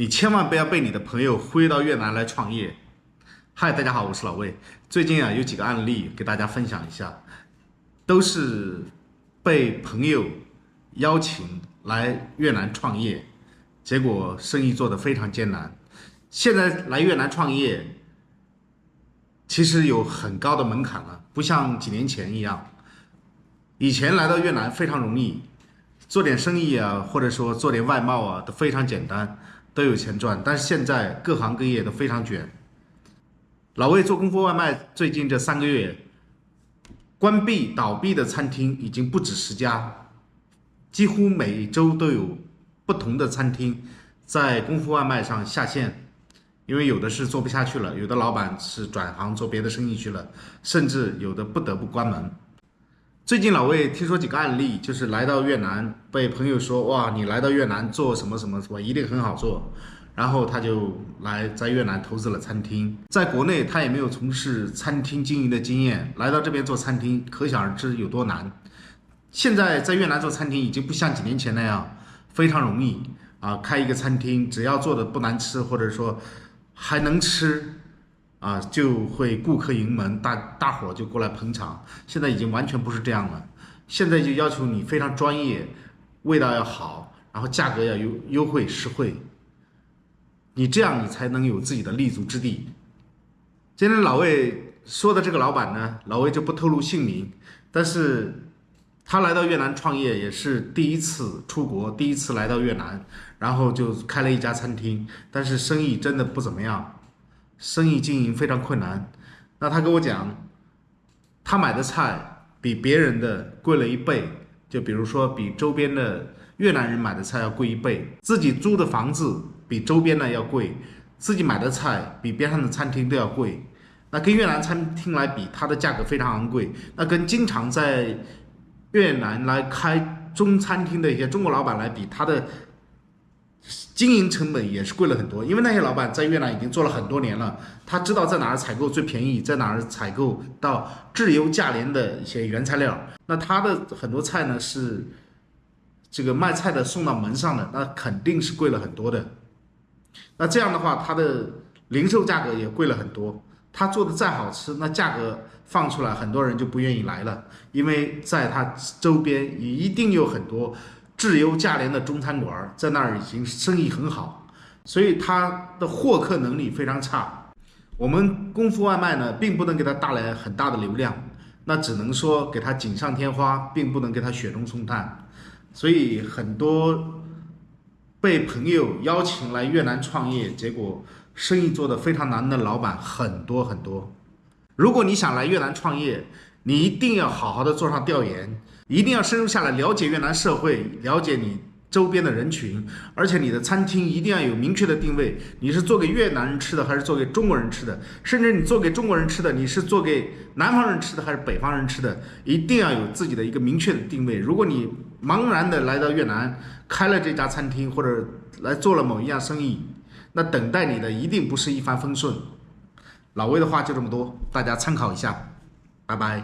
你千万不要被你的朋友忽悠到越南来创业。嗨，大家好，我是老魏。最近有几个案例给大家分享一下，都是被朋友邀请来越南创业，结果生意做得非常艰难。现在来越南创业，其实有很高的门槛了，不像几年前一样。以前来到越南非常容易，做点生意啊，或者说做点外贸啊，都非常简单，都有钱赚。但是现在各行各业都非常卷。老魏做功夫外卖，最近这3个月，关闭倒闭的餐厅已经不止10家，几乎每周都有不同的餐厅在功夫外卖上下线，因为有的是做不下去了，有的老板是转行做别的生意去了，甚至有的不得不关门。最近老魏听说几个案例，就是来到越南被朋友说，哇，你来到越南做什么什么什么一定很好做，然后他就来在越南投资了餐厅。在国内他也没有从事餐厅经营的经验，来到这边做餐厅，可想而知有多难。现在在越南做餐厅已经不像几年前那样非常容易啊，开一个餐厅只要做的不难吃，或者说还能吃啊，就会顾客盈门，大伙就过来捧场。现在已经完全不是这样了，现在就要求你非常专业，味道要好，然后价格要优惠实惠，你这样你才能有自己的立足之地。今天老魏说的这个老板呢，老魏就不透露姓名，但是他来到越南创业也是第一次出国，第一次来到越南，然后就开了一家餐厅，但是生意真的不怎么样，生意经营非常困难。那他跟我讲，他买的菜比别人的贵了1倍，就比如说比周边的越南人买的菜要贵1倍，自己租的房子比周边的要贵，自己买的菜比边上的餐厅都要贵。那跟越南餐厅来比，它的价格非常昂贵。那跟经常在越南来开中餐厅的一些中国老板来比，他的经营成本也是贵了很多。因为那些老板在越南已经做了很多年了，他知道在哪儿采购最便宜，在哪儿采购到质优价廉的一些原材料。那他的很多菜呢是这个卖菜的送到门上的，那肯定是贵了很多的。那这样的话，他的零售价格也贵了很多。他做的再好吃，那价格放出来，很多人就不愿意来了，因为在他周边一定有很多质优价廉的中餐馆，在那儿已经生意很好，所以他的获客能力非常差。我们功夫外卖呢，并不能给他带来很大的流量，那只能说给他锦上添花，并不能给他雪中送炭。所以很多被朋友邀请来越南创业，结果生意做得非常难的老板很多很多。如果你想来越南创业，你一定要好好的做上调研，一定要深入下来了解越南社会，了解你周边的人群，而且你的餐厅一定要有明确的定位，你是做给越南人吃的还是做给中国人吃的，甚至你做给中国人吃的，你是做给南方人吃的还是北方人吃的，一定要有自己的一个明确的定位。如果你茫然的来到越南开了这家餐厅，或者来做了某一样生意，那等待你的一定不是一帆风顺。老魏的话就这么多，大家参考一下，拜拜。